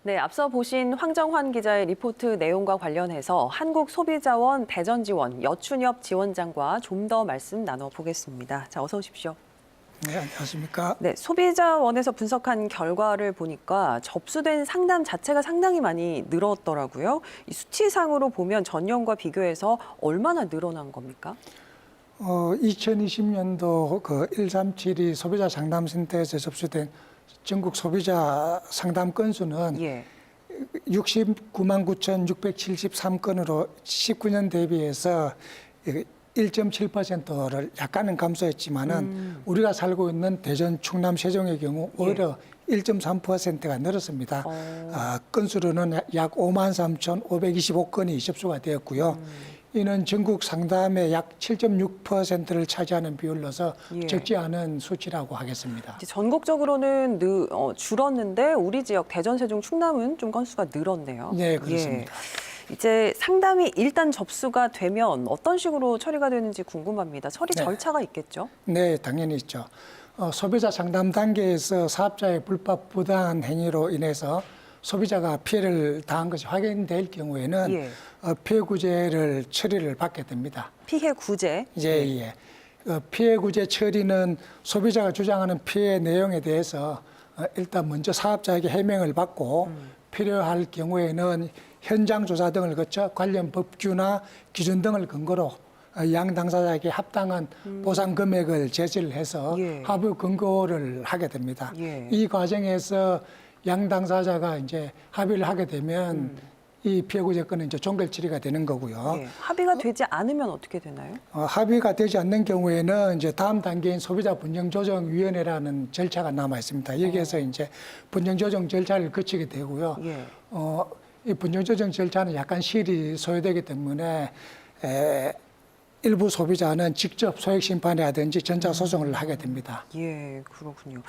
네, 앞서 보신 황정환 기자의 리포트 내용과 관련해서 한국소비자원 대전지원 여춘엽 지원장과 좀 더 말씀 나눠보겠습니다. 자, 어서 오십시오. 네, 안녕하십니까. 네, 소비자원에서 분석한 결과를 보니까 접수된 상담 자체가 상당히 많이 늘었더라고요. 이 수치상으로 보면 전년과 비교해서 얼마나 늘어난 겁니까? 2020년도 그 137이 소비자 상담센터에서 접수된 전국 소비자 상담 건수는 예. 69만 9,673건으로 19년 대비해서 1.7%를 약간은 감소했지만은 우리가 살고 있는 대전, 충남, 세종의 경우 오히려 1.3%가 늘었습니다. 건수로는 약 5만 3,525건이 접수가 되었고요. 이는 전국 상담의 약 7.6%를 차지하는 비율로서 예. 적지 않은 수치라고 하겠습니다. 이제 전국적으로는 줄었는데 우리 지역 대전, 세종, 충남은 좀 건수가 늘었네요. 네, 그렇습니다. 예. 이제 상담이 일단 접수가 되면 어떤 식으로 처리가 되는지 궁금합니다. 처리 네. 절차가 있겠죠? 네, 당연히 있죠. 소비자 상담 단계에서 사업자의 불법 부당한 행위로 인해서 소비자가 피해를 당한 것이 확인될 경우에는 예. 피해 구제를 처리를 받게 됩니다. 피해 구제. 예. 피해 구제 처리는 소비자가 주장하는 피해 내용에 대해서 일단 먼저 사업자에게 해명을 받고 필요할 경우에는 현장 조사 등을 거쳐 관련 법규나 기준 등을 근거로 양 당사자에게 합당한 보상 금액을 제시를 해서 예. 합의 권고를 하게 됩니다. 예. 이 과정에서 양 당사자가 이제 합의를 하게 되면 이 피해 구제 건은 이제 종결 처리가 되는 거고요. 예. 합의가 되지 않으면 어떻게 되나요? 합의가 되지 않는 경우에는 이제 다음 단계인 소비자 분쟁조정위원회라는 절차가 남아 있습니다. 여기에서 이제 분쟁조정 절차를 거치게 되고요. 예. 이 분쟁조정 절차는 약간 시일이 소요되기 때문에 일부 소비자는 직접 소액심판이라든지 전자소송을 하게 됩니다. 예, 그렇군요.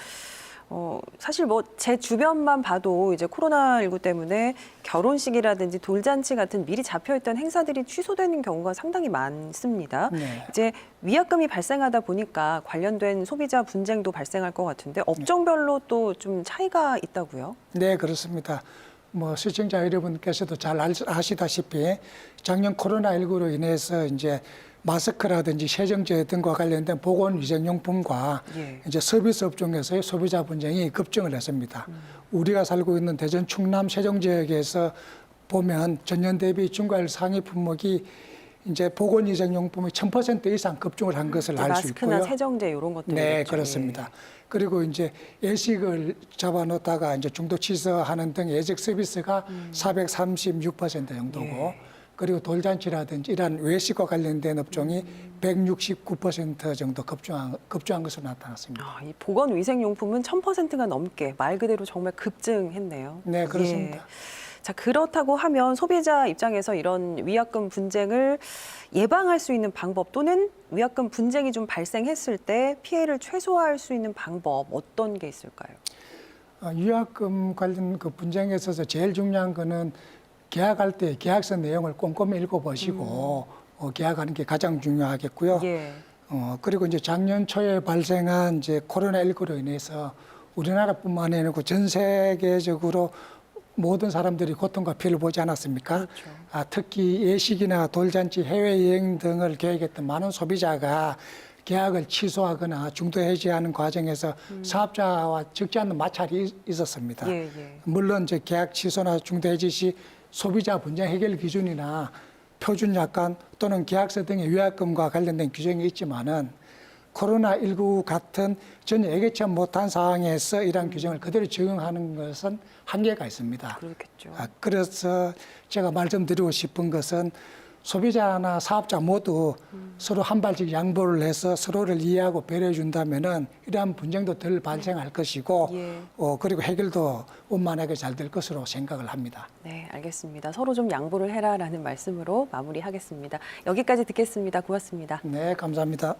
사실 뭐 제 주변만 봐도 이제 코로나19 때문에 결혼식이라든지 돌잔치 같은 미리 잡혀있던 행사들이 취소되는 경우가 상당히 많습니다. 네. 이제 위약금이 발생하다 보니까 관련된 소비자 분쟁도 발생할 것 같은데 업종별로 또 좀 차이가 있다고요? 네, 그렇습니다. 뭐 시청자 여러분께서도 잘 아시다시피 작년 코로나19로 인해서 이제 마스크라든지 세정제 등과 관련된 보건위생용품과 예. 이제 서비스 업종에서의 소비자 분쟁이 급증을 했습니다. 우리가 살고 있는 대전, 충남, 세종 지역에서 보면 전년 대비 중과일 상위 품목이 이제 보건위생용품이 1000% 이상 급증을 한 것을 알 수 있고요. 마스크나 세정제 이런 것들. 네, 그렇습니다. 그리고 이제 예식을 잡아놓다가 이제 중도 취소하는 등 예식 서비스가 436% 정도고, 예. 그리고 돌잔치라든지 이런 외식과 관련된 업종이 169% 정도 급증한 것으로 나타났습니다. 이 보건위생용품은 1000%가 넘게 말 그대로 정말 급증했네요. 네, 그렇습니다. 예. 자, 그렇다고 하면 소비자 입장에서 이런 위약금 분쟁을 예방할 수 있는 방법 또는 위약금 분쟁이 좀 발생했을 때 피해를 최소화할 수 있는 방법 어떤 게 있을까요? 위약금 관련 그 분쟁에 있어서 제일 중요한 거는 계약할 때 계약서 내용을 꼼꼼히 읽어보시고 계약하는 게 가장 중요하겠고요. 예. 그리고 이제 작년 초에 발생한 이제 코로나19로 인해서 우리나라뿐만 아니고 전 세계적으로 모든 사람들이 고통과 피해를 보지 않았습니까? 그렇죠. 특히 예식이나 돌잔치, 해외여행 등을 계획했던 많은 소비자가 계약을 취소하거나 중도 해지하는 과정에서 사업자와 적지 않은 마찰이 있었습니다. 예. 물론 이제 계약 취소나 중도 해지 시 소비자 분쟁 해결 기준이나 표준 약관 또는 계약서 등의 위약금과 관련된 규정이 있지만은 코로나19 같은 전혀 예기치 못한 상황에서 이러한 규정을 그대로 적용하는 것은 한계가 있습니다. 그렇겠죠. 그래서 제가 말씀드리고 싶은 것은 소비자나 사업자 모두 서로 한 발씩 양보를 해서 서로를 이해하고 배려해 준다면은 이러한 분쟁도 덜 발생할 것이고 예. 그리고 해결도 원만하게 잘 될 것으로 생각을 합니다. 네, 알겠습니다. 서로 좀 양보를 해라라는 말씀으로 마무리하겠습니다. 여기까지 듣겠습니다. 고맙습니다. 네, 감사합니다.